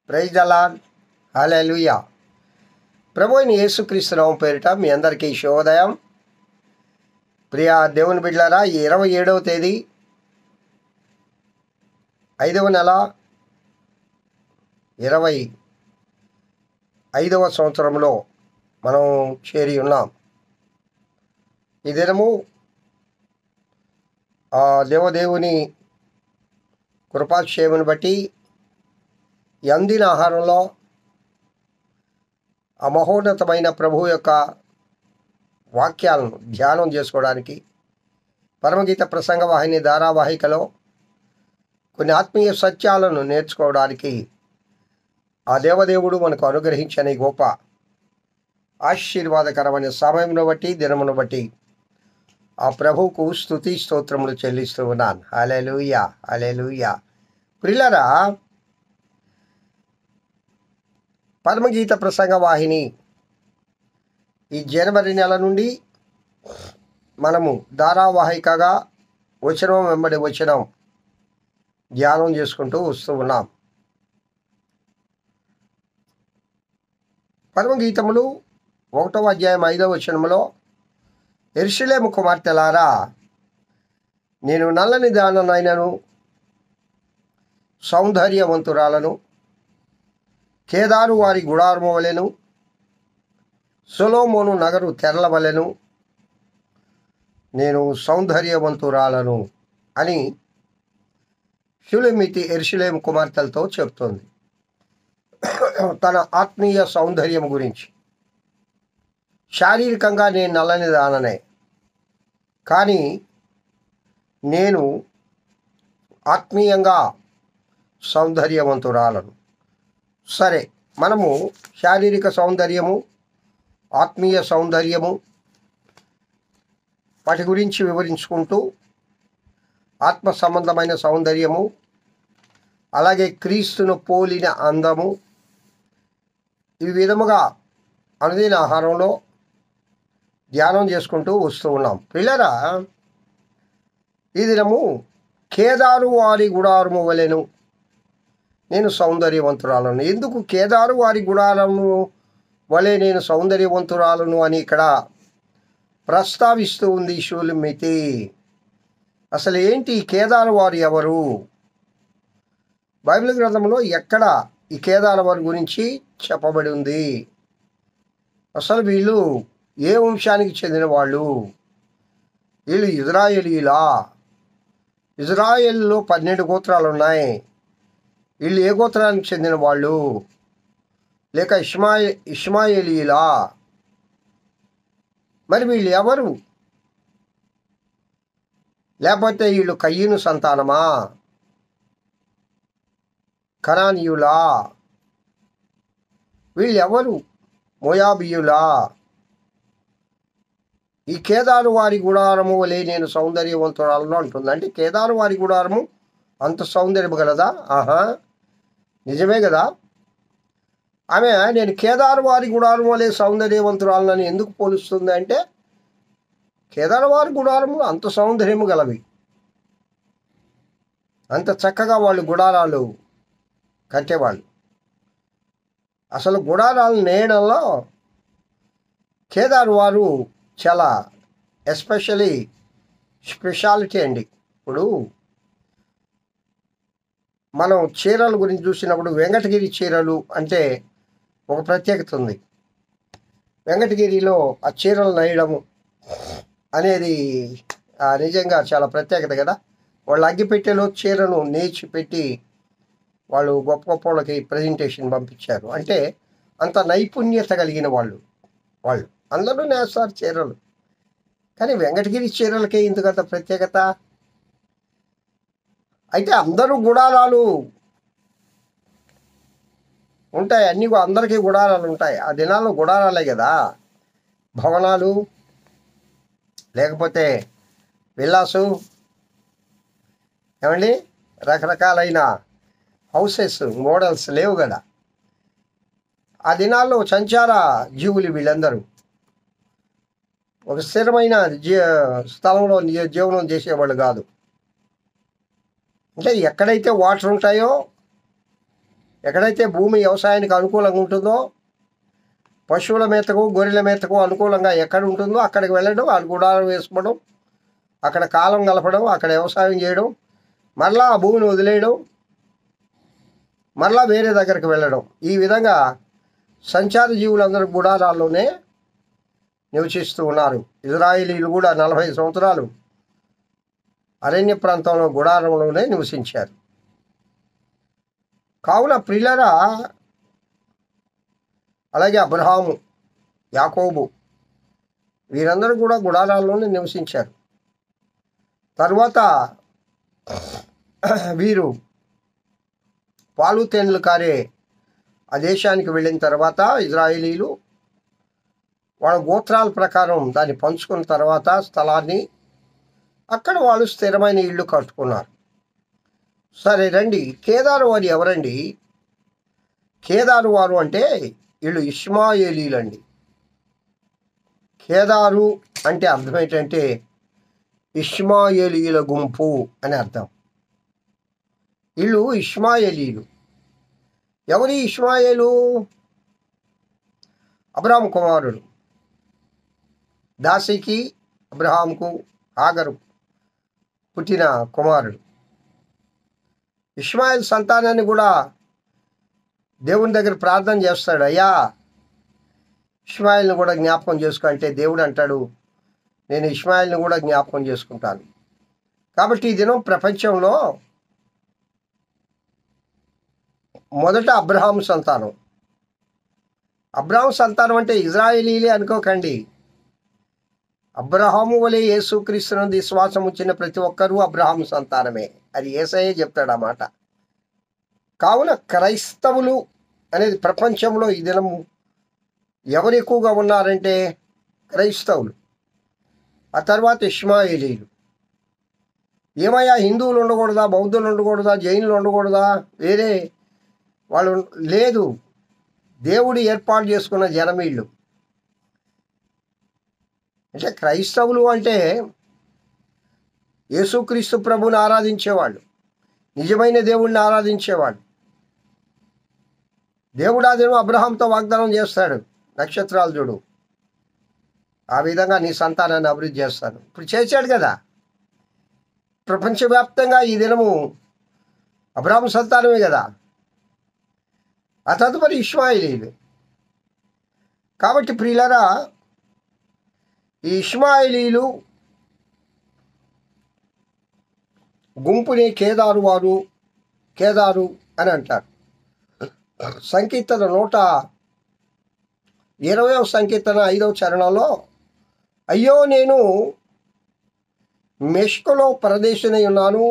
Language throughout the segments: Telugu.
Praise the Lord. హల్లెలూయా. ప్రభు అయిన యేసుక్రీస్తు నామం పేరిట మీ అందరికీ శుభోదయం. ప్రియ దేవుని బిడ్డలారా, ఈ 27వ తేదీ 5వ నెల 25వ సంవత్సరంలో మనం చేరి ఉన్నాం. ఈ దినము దేవదేవుని కృపాక్షేమను బట్టి ఈ అందిన ఆహారంలో ఆ మహోన్నతమైన ప్రభు యొక్క వాక్యాలను ధ్యానం చేసుకోవడానికి పరమగీత ప్రసంగ వాహిని ధారావాహికలో కొన్ని ఆత్మీయ సత్యాలను నేర్చుకోవడానికి ఆ దేవదేవుడు మనకు అనుగ్రహించని గొప్ప ఆశీర్వాదకరమైన సమయంను బట్టి దినమును బట్టి ఆ ప్రభువుకు స్తుతి స్తోత్రములు చెల్లిస్తూ ఉన్నాను. హల్లెలూయా, హల్లెలూయా. ప్రియులారా, పరమగీత ప్రసంగ వాహిని ఈ జనవరి నెల నుండి మనము ధారావాహికగా వచనం వెంబడి వచనం ధ్యానం చేసుకుంటూ వస్తూ ఉన్నాం. పరమగీతములు 1వ అధ్యాయం 5వ వచనములో, యెరూషలేము కుమార్తెలారా, నేను నల్లని దాననైనను సౌందర్యవంతురాలను, కేదారు వారి గుడారము వలెను, సొలొమోను నగరు తెరల వలెను నేను సౌందర్యవంతురాలను అని షూలెమీతి యెరూషలేము కుమార్తెలతో చెప్తోంది. తన ఆత్మీయ సౌందర్యం గురించి. శారీరకంగా నేను నల్లని దాననే, కానీ నేను ఆత్మీయంగా సౌందర్యవంతురాలను. సరే, మనము శారీరక సౌందర్యము, ఆత్మీయ సౌందర్యము వాటి గురించి వివరించుకుంటూ, ఆత్మ సంబంధమైన సౌందర్యము, అలాగే క్రీస్తును పోలిన అందము, ఈ విధముగా అనుదిన ఆహారంలో ధ్యానం చేసుకుంటూ వస్తూ ఉన్నాం. పిల్లరా, ఈ దినము కేదారు వారి గుడారము వలెను నేను సౌందర్యవంతురాలను. ఎందుకు కేదారు వారి గుడారము వలె నేను సౌందర్యవంతురాలను అని ఇక్కడ ప్రస్తావిస్తూ ఉంది షూలెమీతి. అసలు ఏంటి కేదారు వారు ఎవరు? బైబిల్ గ్రంథంలో ఎక్కడ ఈ కేదారు వారి గురించి చెప్పబడి ఉంది? అసలు వీళ్ళు ఏ వంశానికి చెందిన వాళ్ళు? వీళ్ళు ఇజ్రాయేలీలా? ఇజ్రాయేల్లో 12 గోత్రాలు ఉన్నాయి. వీళ్ళు ఏ గోత్రానికి చెందిన వాళ్ళు? లేక ఇష్మాయేలీలా? మరి వీళ్ళు ఎవరు? లేకపోతే వీళ్ళు కయ్యను సంతానమా? కనానీయులా? వీళ్ళు ఎవరు? మోయాబీయులా? ఈ కేదారు వారి గుడారము వలె నేను సౌందర్యవంతురాలను అంటుంది. అంటే కేదారు వారి గుడారము అంత సౌందర్యం గలదా? ఆహా, నిజమే కదా. ఆమె నేను కేదారు వారి గుడారం వలె సౌందర్యవంతురాలని ఎందుకు పోలుస్తుంది అంటే, కేదారు వారి గుడారము అంత సౌందర్యము గలవి, అంత చక్కగా వాళ్ళు గుడారాలు కట్టేవాళ్ళు. అసలు గుడారాల నీడల్లో కేదారు వారు చాలా స్పెషాలిటీ అండి. ఇప్పుడు మనం చీరల గురించి చూసినప్పుడు వెంకటగిరి చీరలు అంటే ఒక ప్రత్యేకత ఉంది. వెంకటగిరిలో ఆ చీరలు నేయడము అనేది నిజంగా చాలా ప్రత్యేకత కదా. వాళ్ళు అగ్గిపెట్టెలో చీరను నేర్చి పెట్టి వాళ్ళు గొప్ప గొప్ప వాళ్ళకి ప్రజెంటేషన్ పంపించారు. అంటే అంత నైపుణ్యత కలిగిన వాళ్ళు అందరూ నేస్తారు చీరలు. కానీ వెంకటగిరి చీరలకే ఇంతకంత ప్రత్యేకత. అయితే అందరూ గుడారాలు ఉంటాయి, అందరికీ గుడారాలు ఉంటాయి. ఆ దినాల్లో గుడారాలే కదా, భవనాలు లేకపోతే విల్లాసు, ఏమండి, రకరకాలైన హౌసెస్ మోడల్స్ లేవు కదా. ఆ దినాల్లో సంచార జీవులు వీళ్ళందరూ. ఒక స్థిరమైన స్థలంలో జీవనం చేసేవాళ్ళు కాదు. అంటే ఎక్కడైతే వాటర్ ఉంటాయో ఎక్కడైతే భూమి వ్యవసాయానికి అనుకూలంగా ఉంటుందో, పశువుల మేతకు గొర్రెల మేతకు అనుకూలంగా ఎక్కడ ఉంటుందో అక్కడికి వెళ్ళడం, వాళ్ళు గుడారం వేసుకోవడం, అక్కడ కాలం గలపడం, అక్కడ వ్యవసాయం చేయడం, మరలా ఆ భూమిని వదిలేయడం, మరలా వేరే దగ్గరికి వెళ్ళడం. ఈ విధంగా సంచార జీవులందరూ గుడారాల్లోనే నివసిస్తూ ఉన్నారు. ఇజ్రాయేలీలు కూడా 40 సంవత్సరాలు అరణ్య ప్రాంతంలో గుడారంలోనే నివసించారు. కావున ప్రియులరా, అలాగే అబ్రహాము, యాకోబు వీరందరూ కూడా గుడారాల్లోనే నివసించారు. తరువాత వీరు పాలు తేనెలు కారే ఆ దేశానికి వెళ్ళిన తర్వాత ఇజ్రాయేలీలు వాళ్ళ గోత్రాల ప్రకారం దాన్ని పంచుకున్న తర్వాత స్థలాన్ని అక్కడ వాళ్ళు స్థిరమైన ఇళ్ళు కట్టుకున్నారు. సరే రండి, కేదారు వారు ఎవరండి? కేదారు వారు అంటే వీళ్ళు ఇష్మాయేలీలండి. కేదారు అంటే అర్థం ఏంటంటే ఇష్మాయేలీల గుంపు అని అర్థం. వీళ్ళు ఇష్మాయేలీలు. ఎవరి ఇష్మాయేలు? అబ్రాహాము కుమారుడు. దాసికి అబ్రహాంకు హాగరు పుట్టిన కుమారుడు. ఇష్మాయేల్ సంతానాన్ని కూడా దేవుని దగ్గర ప్రార్థన చేస్తాడు, అయ్యా ఇష్మాయేల్ని కూడా జ్ఞాపకం చేసుకో అంటే దేవుడు అంటాడు, నేను ఇష్మాయేల్ని కూడా జ్ఞాపకం చేసుకుంటాను. కాబట్టి ఈ దినం ప్రపంచంలో మొదట అబ్రహాము సంతానం. అబ్రహాము సంతానం అంటే ఇజ్రాయేలీలే అనుకోకండి. అబ్రహాము వలె యేసుక్రీస్తునందు విశ్వాసం వచ్చిన ప్రతి ఒక్కరూ అబ్రహాము సంతానమే. అది యేసయ్యే చెప్తాడు ఆ మాట. కావున క్రైస్తవులు అనేది ప్రపంచంలో ఈ దినము ఎవరు ఎక్కువగా ఉన్నారంటే క్రైస్తవులు, ఆ తర్వాత ఇష్మాయేలీలు. ఏమయ్యా హిందువులు ఉండకూడదా, బౌద్ధులు ఉండకూడదా, జైనులు ఉండకూడదా, వేరే వాళ్ళు లేదు. దేవుడు ఏర్పాటు చేసుకున్న జనం వీళ్ళు. అంటే క్రైస్తవులు అంటే యేసుక్రీస్తు ప్రభుని ఆరాధించేవాళ్ళు, నిజమైన దేవుణ్ణి ఆరాధించేవాళ్ళు. దేవుడు ఆ దినం అబ్రహాంతో వాగ్దానం చేస్తాడు, నక్షత్రాలు చూడు, ఆ విధంగా నీ సంతానాన్ని అభివృద్ధి చేస్తాను. ఇప్పుడు చేశాడు కదా. ప్రపంచవ్యాప్తంగా ఈ దినము అబ్రహాము సంతానమే కదా. ఆ తదుపరి ఇష్మాయేలీలు. కాబట్టి ప్రియులరా, ఈ ఇష్మాయేలీలు గుంపుని కేదారు అని అంటారు. సంకీర్తన 120వ సంకీర్తన 5వ చరణంలో, అయ్యో నేను మెష్కలో పరదేశినై ఉన్నాను,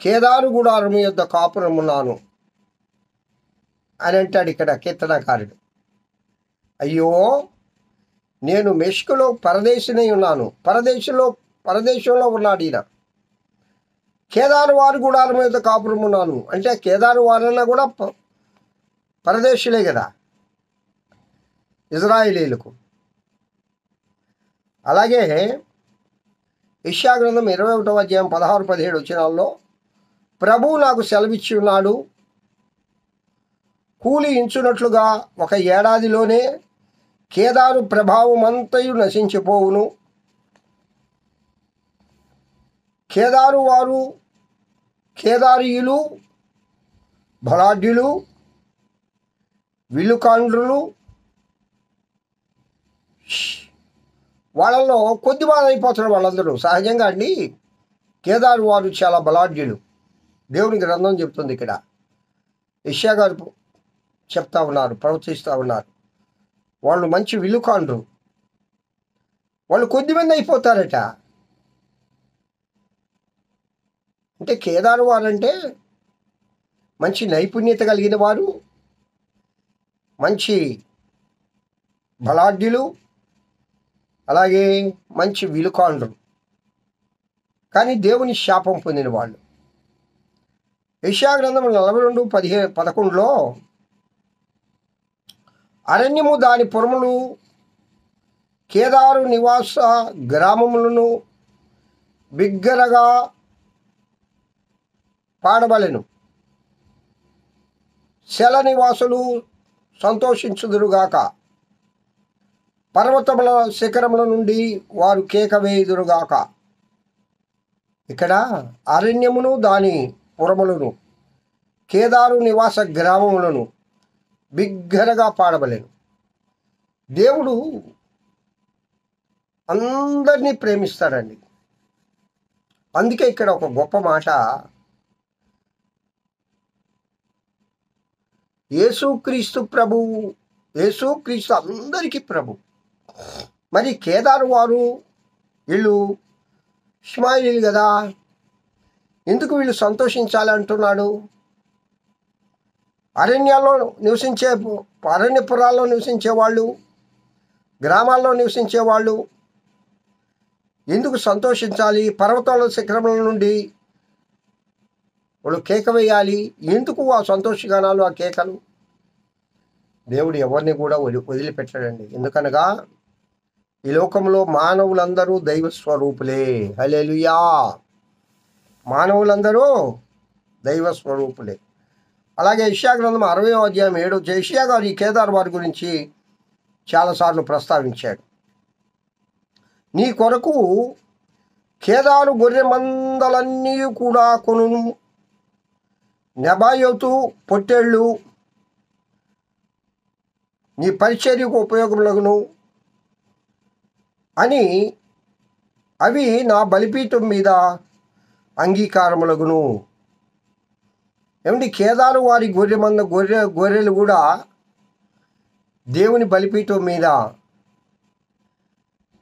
కేదారు గుడారము యొద్ద కాపురం ఉన్నాను అని అంటాడు ఇక్కడ కీర్తనకారుడు. అయ్యో నేను మెష్కలో పరదేశినై ఉన్నాను. పరదేశంలో ఉన్నాడు ఈయన. కేదారు వారు గుడారం మీద కాపురం ఉన్నాను అంటే కేదారు వారన్నా కూడా పరదేశులే కదా ఇజ్రాయేలీలకు. అలాగే యెషయా గ్రంథం 21వ అధ్యాయం 16-17 వచనాల్లో, ప్రభువు నాకు సెలవిచ్చి ఉన్నాడు, కూలి ఇంచునట్లుగా 1 ఏడాదిలోనే కేదారు ప్రభావమంతయు నశించిపోవును. కేదారీయులు బలాఢ్యులు, విలుకాండ్రులు, వాళ్ళల్లో కొద్దిమంది అయిపోతున్నారు వాళ్ళందరూ. సహజంగా అండి, కేదారు వారు చాలా బలాఢ్యులు. దేవుని గ్రంథం చెప్తుంది ఇక్కడ. యెషయా గారు చెప్తా ఉన్నారు, ప్రవర్తిస్తూ ఉన్నారు. వాళ్ళు మంచి విలుకాండ్రు, వాళ్ళు కొద్దిమంది అయిపోతారట. అంటే కేదారు వారంటే మంచి నైపుణ్యత కలిగిన వారు, మంచి బలాఢ్యులు, అలాగే మంచి విలుకాండ్రు, కానీ దేవుని శాపం పొందిన వాళ్ళు. యెషయా గ్రంథం 42:11 అరణ్యము దాని పురములు కేదారు నివాస గ్రామములను బిగ్గరగా పాడబలెను. శల నివాసులు సంతోషించుదురుగాక. పర్వతముల శిఖరముల నుండి వారు కేక వేయుదురుగాక. ఇక్కడ అరణ్యమును దాని పురములను, కేదారు నివాస గ్రామములను బిగ్గరగా పాడవలెను. దేవుడు అందరినీ ప్రేమిస్తాడండి. అందుకే ఇక్కడ ఒక గొప్ప మాట, యేసుక్రీస్తు ప్రభువు, యేసుక్రీస్తు అందరికీ ప్రభు. మరి కేదారు వారు వీళ్ళు ఇష్మాయిలీలు కదా, ఎందుకు వీళ్ళు సంతోషించాలి అంటున్నాడు? అరణ్యపురాల్లో నివసించే వాళ్ళు, గ్రామాల్లో నివసించే వాళ్ళు ఎందుకు సంతోషించాలి? పర్వతాల శిఖరముల నుండి వాళ్ళు కేక వేయాలి. ఎందుకు ఆ సంతోషగానాలు, ఆ కేకలు? దేవుడు ఎవరిని కూడా వదిలిపెట్టాడండి. ఎందుకనగా ఈ లోకంలో మానవులందరూ దైవ స్వరూపులే. హల్లెలూయా! మానవులందరూ దైవ స్వరూపులే. అలాగే యెషయా గ్రంథం 60వ అధ్యాయం 7 యెషయా గారు ఈ కేదారు వారి గురించి చాలాసార్లు ప్రస్తావించాడు. నీ కొరకు కేదారు గొర్రె మందలన్నీ కూడా కొనును, నెబాయోతు పొట్టేళ్ళు నీ పరిచర్యకు ఉపయోగములగును అని, అవి నా బలిపీఠం మీద అంగీకారములగును. ఏమండి, కేదారు వారి గొర్రెలు కూడా దేవుని బలిపీఠం మీద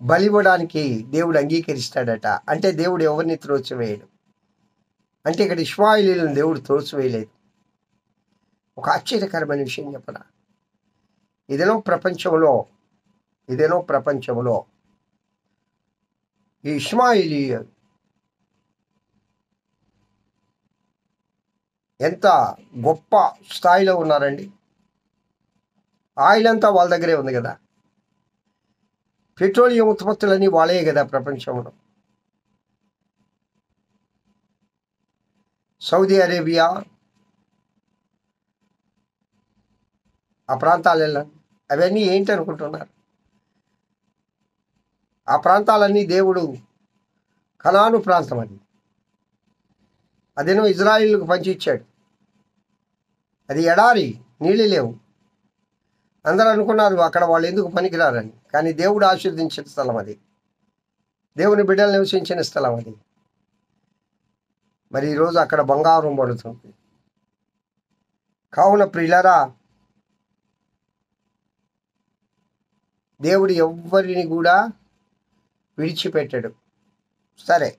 బలివ్వడానికి దేవుడు అంగీకరిస్తాడట. అంటే దేవుడు ఎవరిని త్రోసివేయడు. అంటే ఇక్కడ ఇష్మాయిలీలను దేవుడు త్రోసివేయలేదు. ఒక ఆశ్చర్యకరమైన విషయం చెప్పనా, ఇదేనో ప్రపంచంలో ఈ ఇష్మాయిలీ ఎంత గొప్ప స్థాయిలో ఉన్నారండి. ఆయిల్ అంతా వాళ్ళ దగ్గరే ఉంది కదా, పెట్రోలియం ఉత్పత్తులన్నీ వాళ్ళే కదా ప్రపంచంలో. సౌదీ అరేబియా ఆ ప్రాంతాలు వెళ్ళండి, అవన్నీ ఏంటి అనుకుంటున్నారు? ఆ ప్రాంతాలన్నీ దేవుడు కనాను ప్రాంతం, అదేనో ఇజ్రాయిల్కు పంచి ఇచ్చాడు. అది ఎడారి, నీళ్ళు లేవు. అందరూ అనుకున్నారు అక్కడ వాళ్ళు ఎందుకు పనికిరారని, కానీ దేవుడు ఆశీర్వదించిన స్థలం అది, దేవుని బిడ్డలు నివసించిన స్థలం అది. మరి ఈరోజు అక్కడ బంగారం పడుతుంది. కావున ప్రియులారా, దేవుడు ఎవ్వరిని కూడా విడిచిపెట్టాడు. సరే,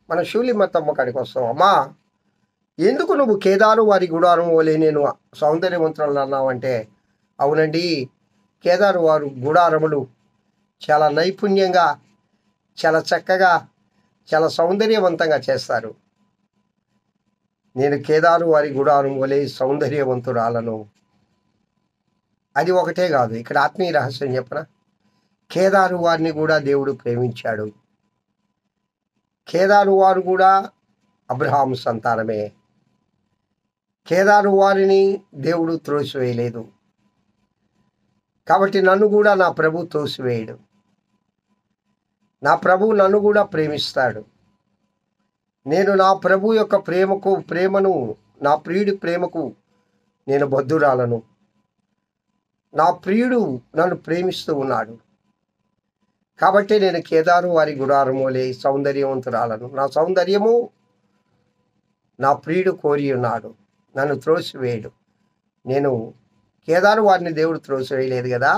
మన శూలిమత్తమ్మ కాడికి వస్తాం. అమ్మా, ఎందుకు నువ్వు కేదారు వారి గుడారం వలె నేను సౌందర్యవంతులను అన్నావంటే, అవునండి, కేదారు వారు గుడారములు చాలా నైపుణ్యంగా, చాలా చక్కగా, చాలా సౌందర్యవంతంగా చేస్తారు. నేను కేదారు వారి గుడారం వలె సౌందర్యవంతురాలను. అది ఒకటే కాదు, ఇక్కడ ఆత్మీయ రహస్యం చెప్పనా, కేదారు వారిని కూడా దేవుడు ప్రేమించాడు. కేదారు వారు కూడా అబ్రహాము సంతానమే. కేదారు వారిని దేవుడు త్రోసివేయలేదు. కాబట్టి నన్ను కూడా నా ప్రభు త్రోసివేయడు. నా ప్రభు నన్ను కూడా ప్రేమిస్తాడు. నేను నా ప్రభు యొక్క ప్రేమను, నా ప్రియుడి ప్రేమకు నేను బద్ధురాలను. నా ప్రియుడు నన్ను ప్రేమిస్తూ ఉన్నాడు. కాబట్టి నేను కేదారు వారి గుడారములే సౌందర్యవంతురాలను. నా సౌందర్యము నా ప్రియుడు కోరి ఉన్నాడు, నన్ను త్రోసివేయడు. నేను కేదారు వారిని దేవుడు త్రోసివేయలేదు కదా,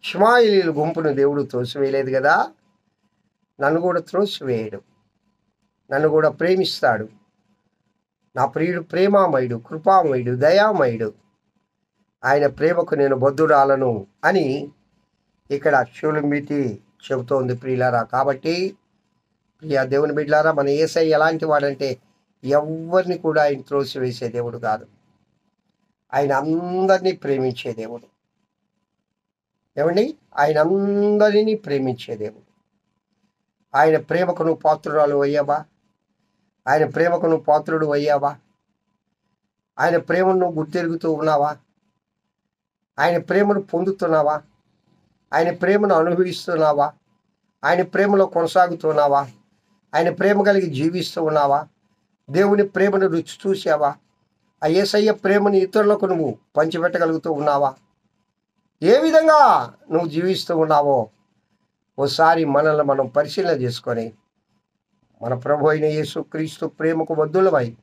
ఇష్మాయిలీల గుంపును దేవుడు త్రోసివేయలేదు కదా, నన్ను కూడా త్రోసివేయడు. నన్ను కూడా ప్రేమిస్తాడు. నా ప్రియుడు ప్రేమామయుడు, కృపామయుడు, దయామయుడు. ఆయన ప్రేమకు నేను బద్ధురాలను అని ఇక్కడ షూలిమితి చెబుతోంది ప్రియులారా. కాబట్టి ప్రియ దేవుని బిడ్డలారా, మన యేసయ్య ఎలాంటి వాడంటే ఎవరిని కూడా ఆయన త్రోసివేసే దేవుడు కాదు. ఆయన అందరినీ ప్రేమించే దేవుడు. ఏమండి, ఆయన అందరినీ ప్రేమించే దేవుడు. ఆయన ప్రేమకు నువ్వు పాత్రురాలు అయ్యావా? ఆయన ప్రేమకు నువ్వు పాత్రుడు అయ్యావా? ఆయన ప్రేమను నువ్వు గుర్తెరుగుతూ ఉన్నావా? ఆయన ప్రేమను పొందుతున్నావా? ఆయన ప్రేమను అనుభవిస్తున్నావా? ఆయన ప్రేమలో కొనసాగుతున్నావా? ఆయన ప్రేమ కలిగి జీవిస్తూ ఉన్నావా? దేవుని ప్రేమను రుచి చూసావా? ఆ యేసయ్య ప్రేమను ఇతరులకు నువ్వు పంచిపెట్టగలుగుతూ ఉన్నావా? ఏ విధంగా నువ్వు జీవిస్తూ ఉన్నావో ఓసారి మనల్ని మనం పరిశీలన చేసుకొని మన ప్రభు అయిన యేసుక్రీస్తు ప్రేమకు బద్ధులమై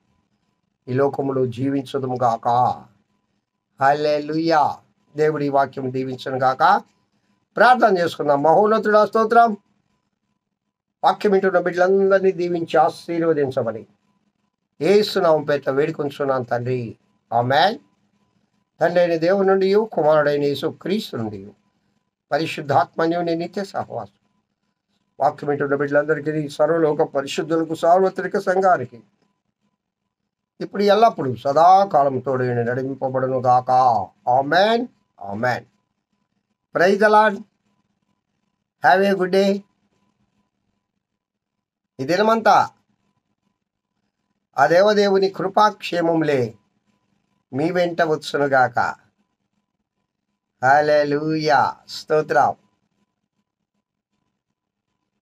ఈ లోకములో జీవించదుము గాక. హల్లెలూయా. దేవుడి వాక్యం దీవించను గాక. ప్రార్థన చేసుకుందాం. మహోన్నతుడా స్తోత్రం. వాక్యం వింటున్న బిడ్డలందరినీ దీవించి ఆశీర్వదించమని యేసు నామమున పేరిట వేడుకొంచున్నాను తండ్రి. ఆమేన్. తండ్రి అయిన దేవుని నుండి కుమారుడైన యేసుక్రీస్తు నుండి పరిశుద్ధాత్మన్యుని నిత్య సహవాసం వాక్యం వింటున్న బిడ్డలందరికీ, సర్వలోక పరిశుద్ధులకు, సార్వత్రిక సంఘానికి ఇప్పుడు ఎల్లప్పుడు సదాకాలం తోడు నడిపింపబడును గాక. Amen. Amen. Praise the Lord. Have a good day. ఈ దినమంతా ఆ దేవదేవుని కృపాక్షేమములే మీ వెంట వచ్చునుగాక. హల్లెలూయా. స్తోత్రం.